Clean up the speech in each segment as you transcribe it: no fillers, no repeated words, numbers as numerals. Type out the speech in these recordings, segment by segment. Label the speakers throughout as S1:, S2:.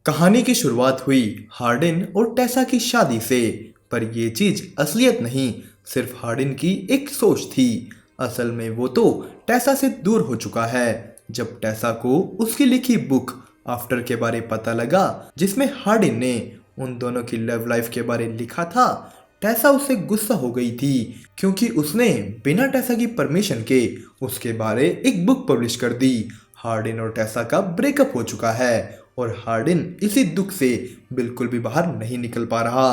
S1: कहानी की शुरुआत हुई हार्डिन और टेसा की शादी से, पर ये चीज असलियत नहीं, सिर्फ हार्डिन की एक सोच थी। असल में वो तो टेसा से दूर हो चुका है। जब टेसा को उसकी लिखी बुक आफ्टर के बारे पता लगा, जिसमें हार्डिन ने उन दोनों की लव लाइफ के बारे लिखा था, टेसा उससे गुस्सा हो गई थी, क्योंकि उसने बिना टेसा की परमिशन के उसके बारे एक बुक पब्लिश कर दी। हार्डिन और टेसा का ब्रेकअप हो चुका है और हार्डिन इसी दुख से बिल्कुल भी बाहर नहीं निकल पा रहा।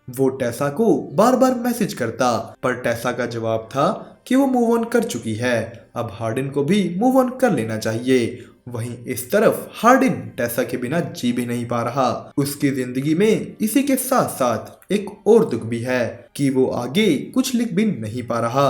S1: वो टेसा को बार बार मैसेज करता, पर टेसा का जवाब था कि वो मूव ऑन कर चुकी है, अब हार्डिन को भी मूव ऑन कर लेना चाहिए। वहीं इस तरफ हार्डिन टेसा के बिना जी भी नहीं पा रहा। उसकी जिंदगी में इसी के साथ साथ एक और दुख भी है कि वो आगे कुछ लिख भी नहीं पा रहा।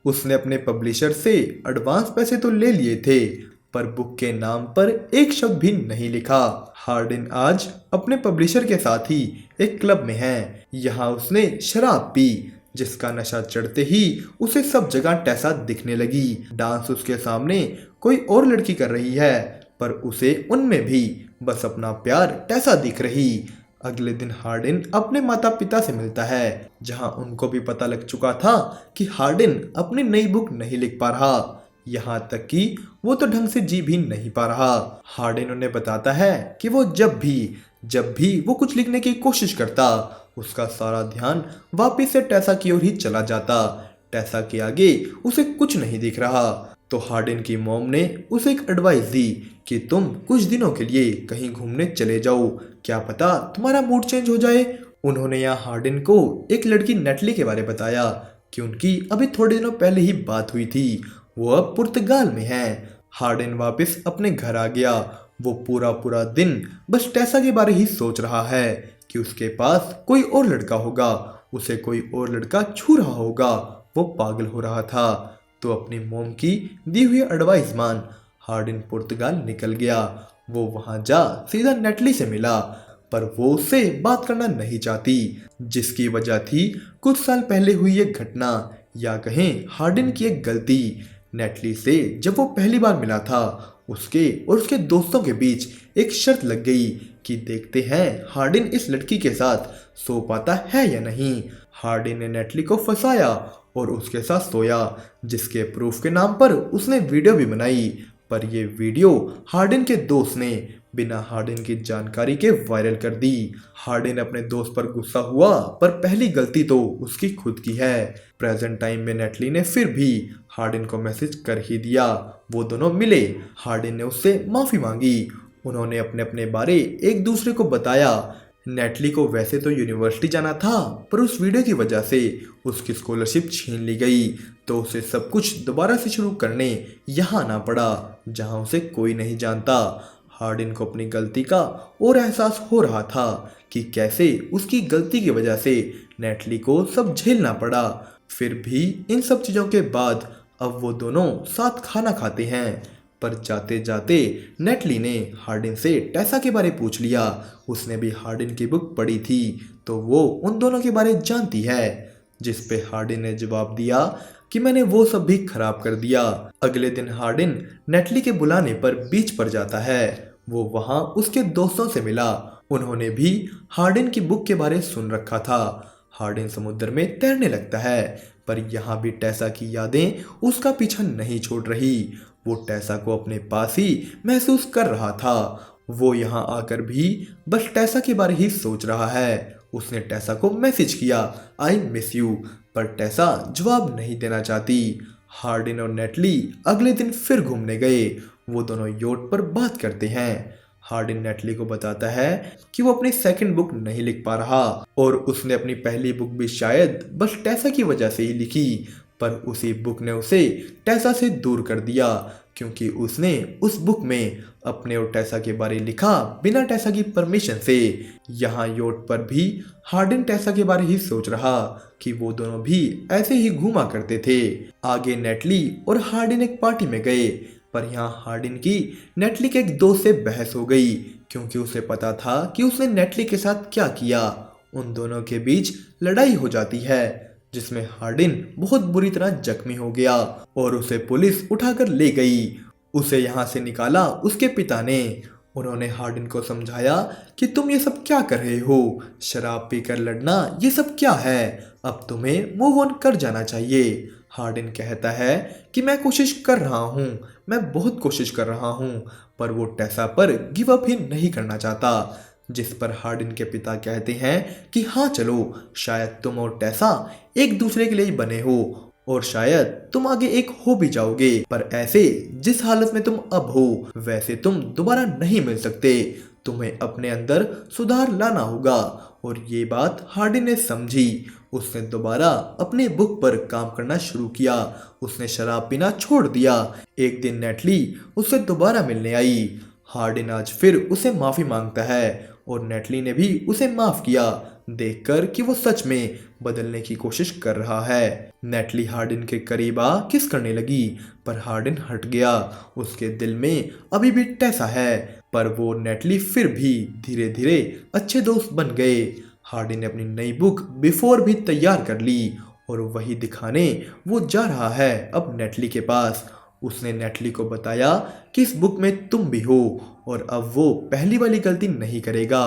S1: उसने अपने पब्लिशर से एडवांस पैसे तो ले लिए थे, पर बुक के नाम पर एक शब्द भी नहीं लिखा। हार्डिन आज अपने पब्लिशर के साथ ही एक क्लब में है। यहाँ उसने शराब पी, जिसका नशा चढ़ते ही उसे सब जगह टेसा दिखने लगी। डांस उसके सामने कोई और लड़की कर रही है, पर उसे उनमें भी बस अपना प्यार टेसा दिख रही। अगले दिन हार्डिन अपने माता पिता से मिलता है, जहां उनको भी पता लग चुका था कि हार्डिन अपनी नई बुक नहीं लिख पा रहा। यहाँ तक कि वो तो ढंग से जी भी नहीं पा रहा। हार्डिन उन्हें बताता है कि वो जब भी वो कुछ लिखने की कोशिश करता, उसका सारा ध्यान वापिस से टेसा की ओर ही चला जाता। टेसा के आगे उसे कुछ नहीं दिख रहा। तो हार्डिन की मॉम ने उसे एक एडवाइस दी कि तुम कुछ दिनों के लिए कहीं घूमने चले जाओ, क्या पता तुम्हारा मूड चेंज हो जाए। उन्होंने यहाँ हार्डिन को एक लड़की नेटली के बारे बताया कि उनकी अभी थोड़े दिनों पहले ही बात हुई थी। वो अब पुर्तगाल में है। हार्डिन वापस अपने घर आ गया। वो पूरा पूरा दिन बस टेसा के बारे ही सोच रहा है कि उसके पास कोई और लड़का होगा, उसे कोई और लड़का छू रहा होगा। वो पागल हो रहा था। तो अपनी मोम की दी हुई एडवाइस मान हार्डिन पुर्तगाल निकल गया। वो वहां जा सीधा नेटली से मिला, पर वो उससे बात करना नहीं चाहती, जिसकी वजह थी कुछ साल पहले हुई एक घटना, या कहें हार्डिन की एक गलती। नेटली से जब वो पहली बार मिला था, उसके और उसके दोस्तों के बीच एक शर्त लग गई कि देखते हैं हार्डिन इस लड़की के साथ सो पाता है या नहीं। हार्डिन ने नेटली को फंसाया और उसके साथ सोया, जिसके प्रूफ के नाम पर उसने वीडियो भी बनाई। पर ये वीडियो हार्डिन के दोस्त ने बिना हार्डिन की जानकारी के वायरल कर दी। हार्डिन अपने दोस्त पर गुस्सा हुआ, पर पहली गलती तो उसकी खुद की है। प्रेजेंट टाइम में नेटली ने फिर भी हार्डिन को मैसेज कर ही दिया। वो दोनों मिले। हार्डिन ने उससे माफी मांगी। उन्होंने अपने अपने बारे एक दूसरे को बताया। नेटली को वैसे तो यूनिवर्सिटी जाना था, पर उस वीडियो की वजह से उसकी स्कॉलरशिप छीन ली गई, तो उसे सब कुछ दोबारा से शुरू करने यहाँ आना पड़ा, जहाँ उसे कोई नहीं जानता। हार्डिन को अपनी गलती का और एहसास हो रहा था कि कैसे उसकी गलती की वजह से नेटली को सब झेलना पड़ा। फिर भी इन सब चीज़ों के बाद अब वो दोनों साथ खाना खाते हैं। पर जाते जाते नेटली ने हार्डिन से टेसा के बारे पूछ लिया। उसने भी हार्डिन की बुक पढ़ी थी, तो वो उन दोनों के बारे जानती है, जिस पे हार्डिन ने जवाब दिया कि मैंने वो सब भी खराब कर दिया। अगले दिन हार्डिन नेटली के बुलाने पर बीच पर जाता है। वो वहाँ उसके दोस्तों से मिला। उन्होंने भी हार्डिन की बुक के बारे सुन रखा था। हार्डिन समुद्र में तैरने लगता है, पर यहाँ भी टेसा की यादें उसका पीछा नहीं छोड़ रही। वो टेसा को अपने पास ही महसूस कर रहा था। वो यहाँ आकर भी बस टेसा के बारे ही सोच रहा है। उसने टेसा को मैसेज किया, आई मिस यू, पर टेसा जवाब नहीं देना चाहती। हार्डिन और नेटली अगले दिन फिर घूमने गए। वो दोनों योट पर बात करते हैं। हार्डिन नेटली को बताता है कि वो अपनी सेकंड बुक नहीं लिख पा रहा, और उसने अपनी पहली बुक भी शायद बस टेसा की वजह से ही लिखी, पर उसी बुक ने उसे टेसा से दूर कर दिया, क्योंकि उसने उस बुक में अपने और टेसा के बारे लिखा बिना टेसा की परमिशन से। यहाँ योट पर भी हार्डिन टेसा के बारे ही सोच रहा कि वो दोनों भी ऐसे ही घूमा करते थे। आगे नेटली और हार्डिन एक पार्टी में गए, पर यहाँ हार्डिन की नेटली के एक दोस्त से बहस हो गई, क्योंकि उसे पता था कि उसने नेटली के साथ क्या किया। उन दोनों के बीच लड़ाई हो जाती है, जिसमें हार्डिन बहुत बुरी तरह जख्मी हो गया और उसे पुलिस उठाकर ले गई। उसे यहाँ से निकाला उसके पिता ने। उन्होंने हार्डिन को समझाया कि तुम ये सब क्या कर रहे हो, शराब पीकर लड़ना ये सब क्या है, अब तुम्हें मूव ऑन कर जाना चाहिए। हार्डिन कहता है कि मैं कोशिश कर रहा हूँ, मैं बहुत कोशिश कर रहा हूँ, पर वो टेसा पर गिव अप ही नहीं करना चाहता। जिस पर हार्डिन के पिता कहते हैं कि हाँ चलो, शायद तुम और टेसा एक दूसरे के लिए ही बने हो और शायद तुम आगे एक हो भी जाओगे, पर ऐसे जिस हालत में तुम अब हो वैसे तुम दोबारा नहीं मिल सकते, तुम्हें अपने अंदर सुधार लाना होगा। और ये बात हार्डिन ने समझी। उसने दोबारा अपने बुक पर काम करना शुरू किया। उसने शराब पीना छोड़ दिया। एक दिन नेटली उससे दोबारा मिलने आई। हार्डिन आज फिर उसे माफी मांगता है और नेटली ने भी उसे माफ किया, देखकर कि वो सच में बदलने की कोशिश कर रहा है। नेटली हार्डिन के करीब आ किस करने लगी, पर हार्डिन हट गया। उसके दिल में अभी भी टेसा है, पर वो नेटली फिर भी धीरे धीरे अच्छे दोस्त बन गए। हार्डिन ने अपनी नई बुक बिफोर भी तैयार कर ली और वही दिखाने वो जा रहा है अब नेटली के पास। उसने नेटली को बताया कि इस बुक में तुम भी हो और अब वो पहली वाली गलती नहीं करेगा।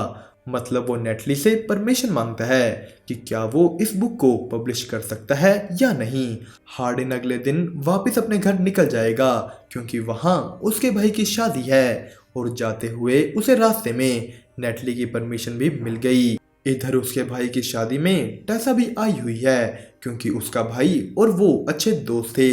S1: मतलब वो नेटली से परमिशन मांगता है कि क्या वो इस बुक को पब्लिश कर सकता है या नहीं। हार्डिन अगले दिन वापस अपने घर निकल जाएगा क्योंकि वहाँ उसके भाई की शादी है और जाते हुए उसे रास्ते में नेटली की परमिशन भी मिल गई। इधर उसके भाई की शादी में टेसा भी आई हुई है क्योंकि उसका भाई और वो अच्छे दोस्त थे।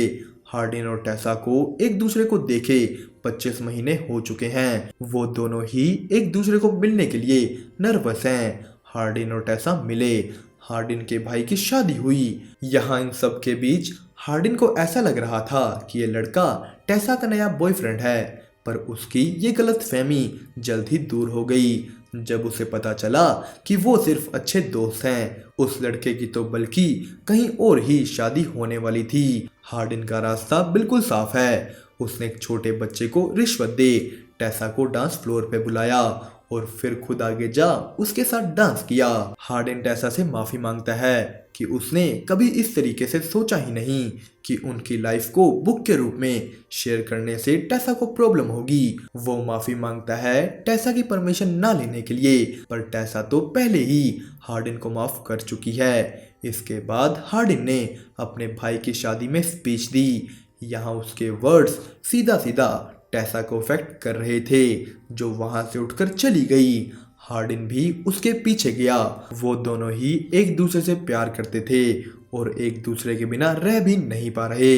S1: हार्डिन और टेसा को एक दूसरे को देखे 25 महीने हो चुके हैं। वो दोनों ही एक दूसरे को मिलने के लिए नर्वस हैं। हार्डिन और टेसा मिले। हार्डिन के भाई की शादी हुई। यहाँ इन सब के बीच हार्डिन को ऐसा लग रहा था कि ये लड़का टेसा का नया बॉयफ्रेंड है, पर उसकी ये गलतफहमी जल्द ही दूर हो गई जब उसे पता चला कि वो सिर्फ अच्छे दोस्त हैं। उस लड़के की तो बल्कि कहीं और ही शादी होने वाली थी। हार्डिन का रास्ता बिल्कुल साफ है। उसने एक छोटे बच्चे को रिश्वत दे टेसा को डांस फ्लोर पे बुलाया और फिर खुद आगे जा उसके साथ डांस किया। हार्डिन टेसा से माफी मांगता है कि उसने कभी इस तरीके से सोचा ही नहीं कि उनकी लाइफ को बुक के रूप में शेयर करने से टेसा को प्रॉब्लम होगी। वो माफी मांगता है टेसा की परमिशन ना लेने के लिए, पर टेसा तो पहले ही हार्डिन को माफ कर चुकी है। इसके बाद हार्डिन ने अपने भाई की शादी में स्पीच दी। यहाँ उसके वर्ड्स सीधा सीधा टेसा को अफेक्ट कर रहे थे, जो वहां से उठकर चली गई। हार्डिन भी उसके पीछे गया। वो दोनों ही एक दूसरे से प्यार करते थे और एक दूसरे के बिना रह भी नहीं पा रहे।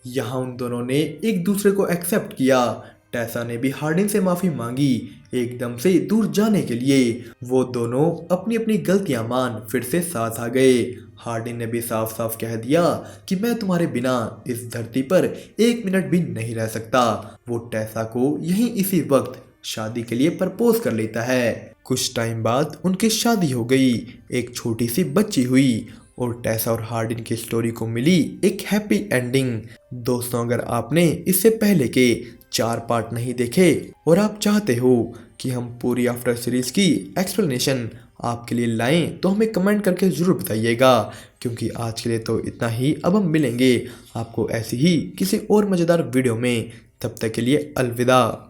S1: यहाँ उन दोनों ने एक दूसरे को एक्सेप्ट किया। टेसा ने भी हार्डिन से माफी मांगी एकदम से दूर जाने के लिए। वो दोनों अपनी अपनी गलतियां मान फिर से साथ आ गए। हार्डिन ने भी साफ साफ कह दिया कि मैं तुम्हारे बिना इस धरती पर एक मिनट भी नहीं रह सकता। वो टेसा को यहीं इसी वक्त शादी के लिए प्रपोज कर लेता है। कुछ टाइम बाद उनकी शादी हो गई। एक छोटी सी बच्ची हुई और टेसा और हार्डिन की स्टोरी को मिली एक हैप्पी एंडिंग। दोस्तों, अगर आपने इससे पहले के 4 पार्ट नहीं देखे और आप चाहते हो कि हम पूरी आफ्टर सीरीज की एक्सप्लेनेशन आपके लिए लाएं तो हमें कमेंट करके ज़रूर बताइएगा। क्योंकि आज के लिए तो इतना ही। अब हम मिलेंगे आपको ऐसी ही किसी और मज़ेदार वीडियो में। तब तक के लिए अलविदा।